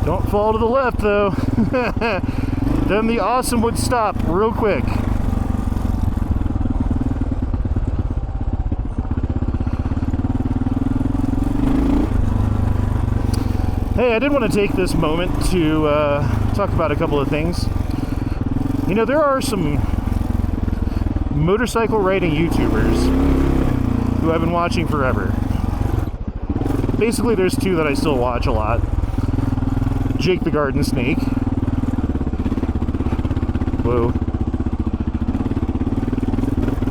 Don't fall to the left, though. Then the awesome would stop real quick. Hey, I did want to take this moment to talk about a couple of things. You know, there are some motorcycle riding YouTubers who I've been watching forever. Basically, there's two that I still watch a lot. Jake the Garden Snake. Whoa.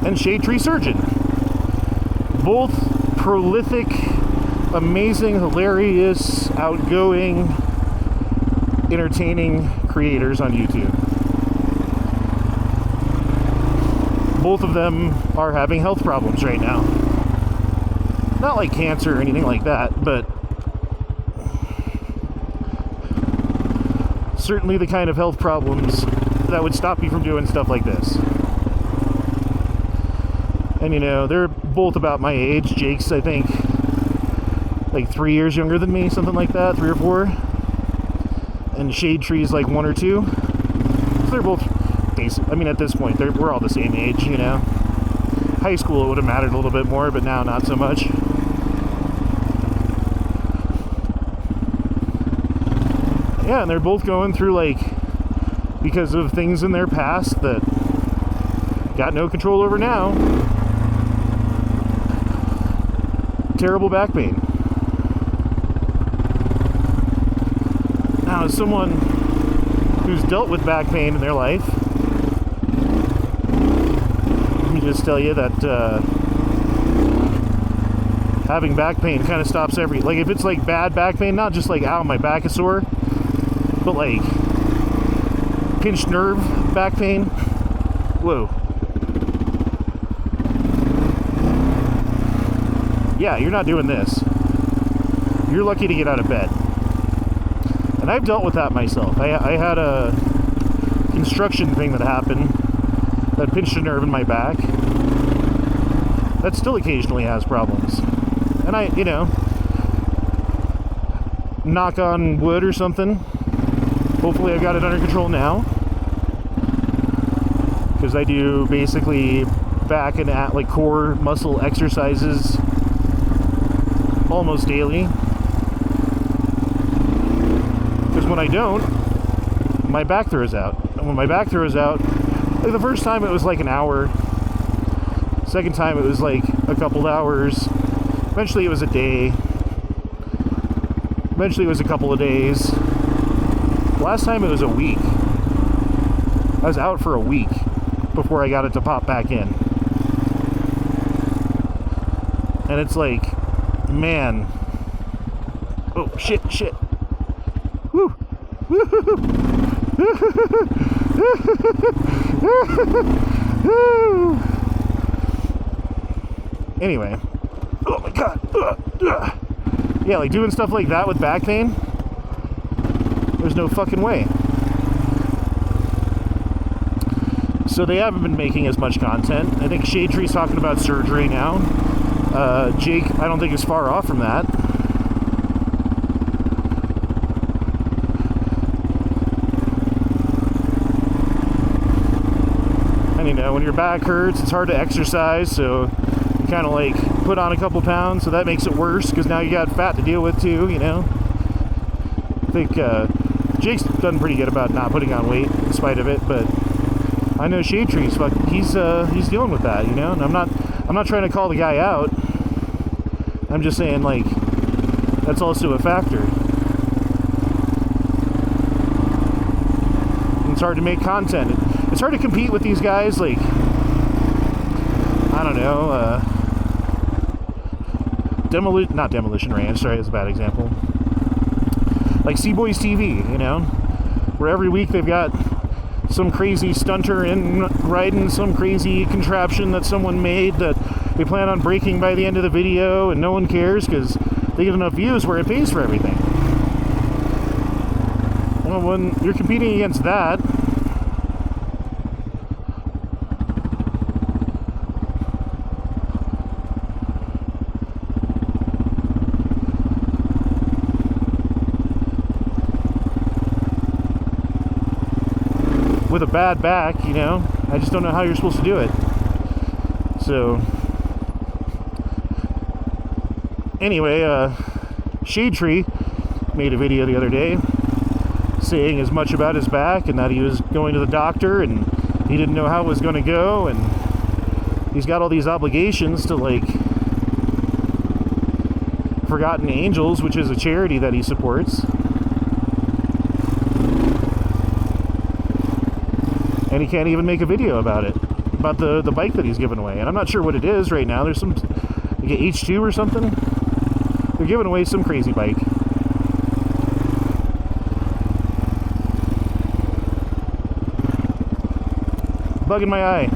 And Shade Tree Surgeon. Both prolific, amazing, hilarious, outgoing, entertaining creators on YouTube. Both of them are having health problems right now. Not like cancer or anything like that, but certainly the kind of health problems that would stop you from doing stuff like this. And you know, they're both about my age. Jake's, I think, like 3 years younger than me, something like that, 3 or 4. And Shade Tree's like 1 or 2. So they're both basic. I mean, at this point, we're all the same age, you know. High school, it would have mattered a little bit more, but now not so much. Yeah, and they're both going through, like, because of things in their past that got no control over now, terrible back pain. Now, as someone who's dealt with back pain in their life, let me just tell you that having back pain kind of stops like, if it's like bad back pain, not just like, ow, my back is sore, but like pinched nerve back pain. Whoa. Yeah, you're not doing this. You're lucky to get out of bed. And I've dealt with that myself. I had a construction thing that happened that pinched a nerve in my back. That still occasionally has problems. And I, you know, knock on wood or something. Hopefully I've got it under control now. Because I do basically back and like core muscle exercises almost daily. Because when I don't, my back throws out. And when my back throws out, like the first time it was like an hour. Second time it was like a couple hours. Eventually it was a day. Eventually it was a couple of days. Last time it was a week. I was out for a week before I got it to pop back in. And it's like, man. Oh, shit. Woo. Anyway. Oh my god. Yeah, like doing stuff like that with back pain, there's no fucking way. So they haven't been making as much content. I think Shade Tree's talking about surgery now. Jake, I don't think is far off from that. And you know, when your back hurts, it's hard to exercise, so you kind of like put on a couple pounds, so that makes it worse, because now you got fat to deal with too, you know. I think Jake's done pretty good about not putting on weight in spite of it, but I know Shade Tree's he's dealing with that, you know. And I'm not trying to call the guy out. I'm just saying, like, that's also a factor. It's hard to make content. It's hard to compete with these guys, like, I don't know, not Demolition Ranch, sorry, that's a bad example. Like C-Boys TV, you know, where every week they've got some crazy stunter in riding some crazy contraption that someone made that they plan on breaking by the end of the video, and no one cares because they get enough views where it pays for everything. Well, when you're competing against that, with a bad back, you know. I just don't know how you're supposed to do it. So anyway, Shade Tree made a video the other day saying as much about his back and that he was going to the doctor and he didn't know how it was going to go, and he's got all these obligations to like Forgotten Angels, which is a charity that he supports. And he can't even make a video about it, about the bike that he's giving away. And I'm not sure what it is right now. There's some, like a H2 or something. They're giving away some crazy bike. Bug in my eye.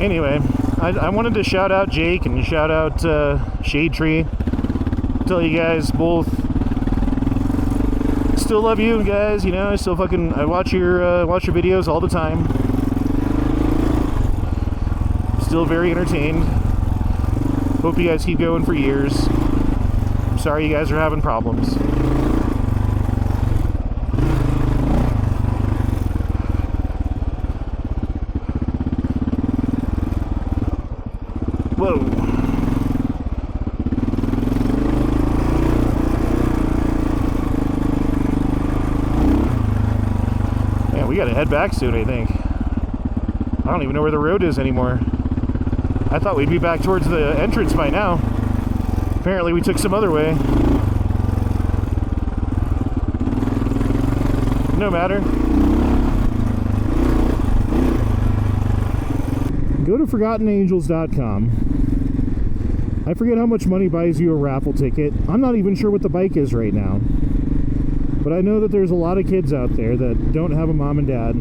Anyway, I wanted to shout out Jake and shout out Shade Tree. Tell you guys both, still love you guys. You know, I still I watch your videos all the time. Still very entertained. Hope you guys keep going for years. I'm sorry you guys are having problems. Whoa. Man, we gotta head back soon, I think. I don't even know where the road is anymore. I thought we'd be back towards the entrance by now. Apparently we took some other way. No matter. Go to ForgottenAngels.com. I forget how much money buys you a raffle ticket. I'm not even sure what the bike is right now. But I know that there's a lot of kids out there that don't have a mom and dad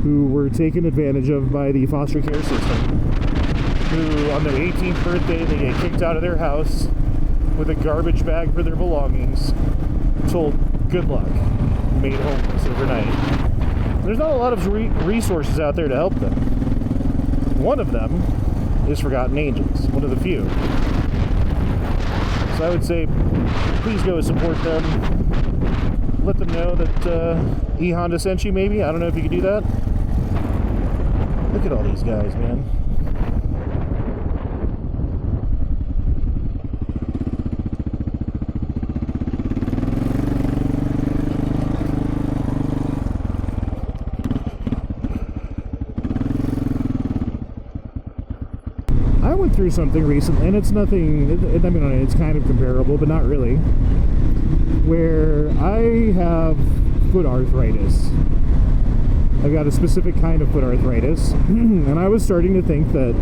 who were taken advantage of by the foster care system. Who, on their 18th birthday, they get kicked out of their house with a garbage bag for their belongings, told good luck, made homeless overnight. There's not a lot of resources out there to help them. One of them is Forgotten Angels, one of the few. So I would say, please go support them. Let them know that E-Honda sent you, maybe. I don't know if you could do that. Look at all these guys, man. I went through something recently, and it's nothing, I mean, it's kind of comparable, but not really, where I have foot arthritis. I've got a specific kind of foot arthritis, and I was starting to think that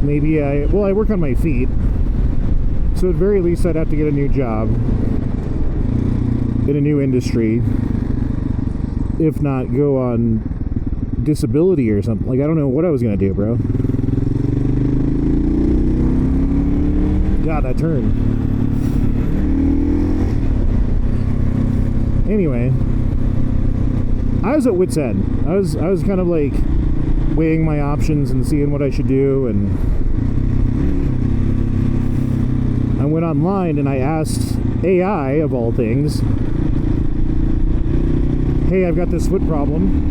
maybe I work on my feet, so at very least I'd have to get a new job in a new industry, if not go on disability or something. Like, I don't know what I was gonna do, bro. God, that turn. Anyway, I was at wit's end. I was kind of like weighing my options and seeing what I should do, and I went online and I asked AI, of all things, hey, I've got this foot problem.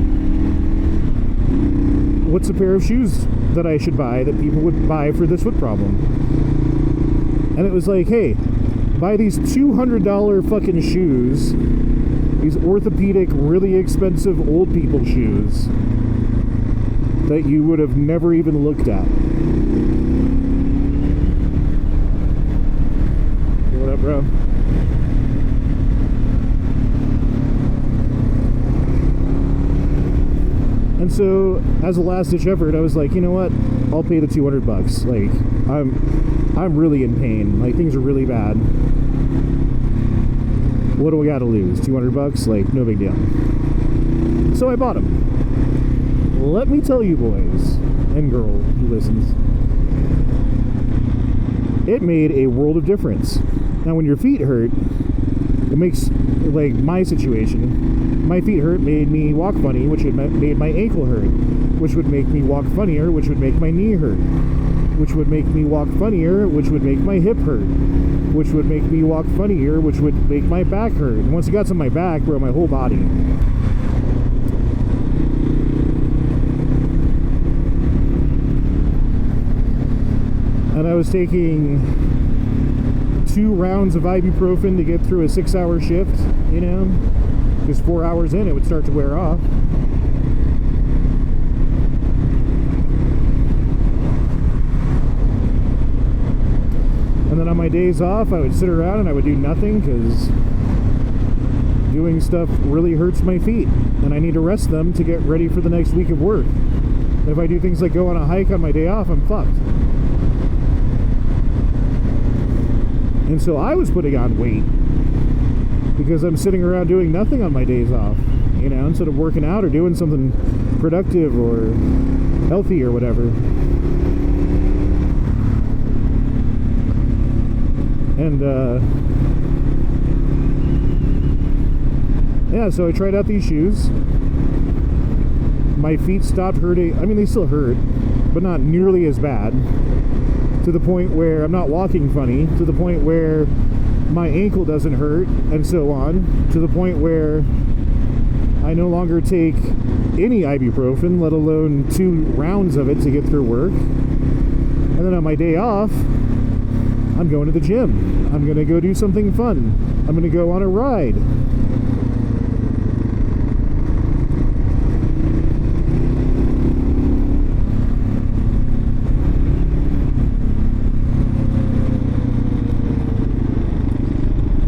What's a pair of shoes that I should buy that people would buy for this foot problem? And it was like, hey, buy these $200 fucking shoes, these orthopedic, really expensive old people shoes that you would have never even looked at. What up, bro? And so, as a last-ditch effort, I was like, you know what? I'll pay the $200. Like, I'm really in pain. Like, things are really bad. What do I gotta lose? $200? Like, no big deal. So I bought them. Let me tell you, boys and girl who listens, it made a world of difference. Now, when your feet hurt, it makes, like, my situation, my feet hurt made me walk funny, which made my ankle hurt, which would make me walk funnier, which would make my knee hurt, which would make me walk funnier, which would make my hip hurt, which would make me walk funnier, which would make my back hurt. And once it got to my back, bro, my whole body. And I was taking 2 rounds of ibuprofen to get through a 6-hour shift, you know, because 4 hours in it would start to wear off. And then on my days off, I would sit around and I would do nothing because doing stuff really hurts my feet and I need to rest them to get ready for the next week of work. And if I do things like go on a hike on my day off, I'm fucked. And so I was putting on weight because I'm sitting around doing nothing on my days off, you know, instead of working out or doing something productive or healthy or whatever. And yeah, so I tried out these shoes. My feet stopped hurting. I mean, they still hurt, but not nearly as bad. To the point where I'm not walking funny, to the point where my ankle doesn't hurt, and so on, to the point where I no longer take any ibuprofen, let alone 2 rounds of it to get through work. And then on my day off, I'm going to the gym. I'm going to go do something fun. I'm going to go on a ride.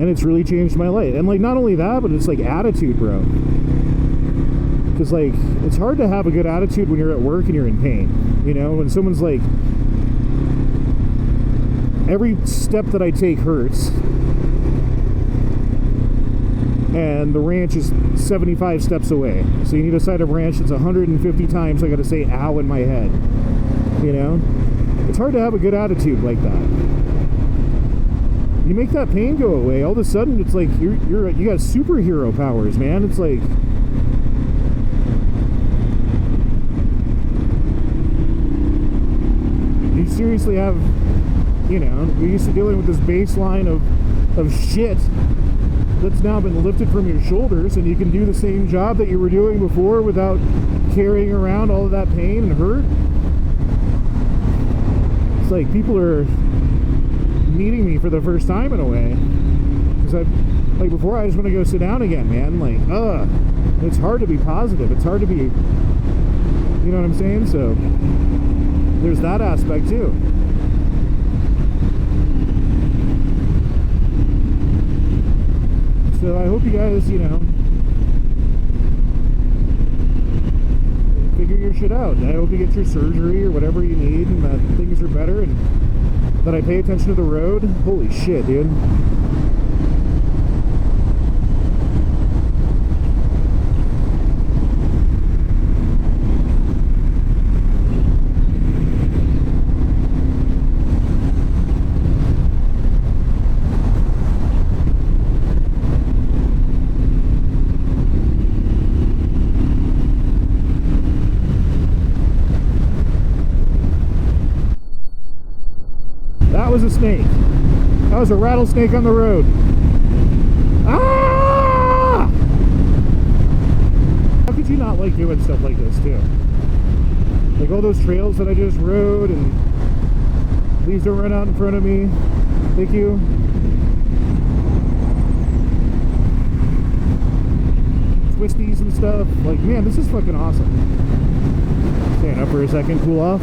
And it's really changed my life. And, like, not only that, but it's, like, attitude, bro. Because, like, it's hard to have a good attitude when you're at work and you're in pain. You know, when someone's like, every step that I take hurts. And the ranch is 75 steps away. So you need a side of ranch that's 150 times I got to say ow in my head. You know? It's hard to have a good attitude like that. You make that pain go away, all of a sudden it's like you got superhero powers, man. It's like you seriously have, you know, you're used to dealing with this baseline of shit that's now been lifted from your shoulders, and you can do the same job that you were doing before without carrying around all of that pain and hurt. It's like people are meeting me for the first time in a way, because like before I just want to go sit down again, man. Like, it's hard to be positive, it's hard to be, you know what I'm saying? So there's that aspect too. So I hope you guys, you know, figure your shit out. I hope you get your surgery or whatever you need and that things are better, and that I pay attention to the road. Holy shit, dude. That was a snake. That was a rattlesnake on the road. Ah! How could you not like doing stuff like this too? Like all those trails that I just rode, and please don't run out in front of me. Thank you. Twisties and stuff. Like, man, this is fucking awesome. Stand up for a second, cool off.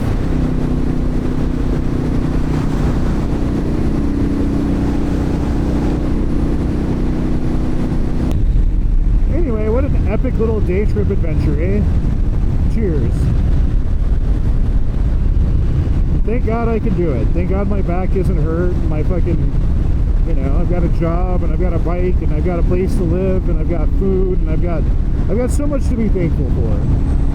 Anyway, what an epic little day trip adventure, eh? Cheers. Thank God I can do it. Thank God my back isn't hurt. My fucking, you know, I've got a job, and I've got a bike, and I've got a place to live, and I've got food, and I've got so much to be thankful for.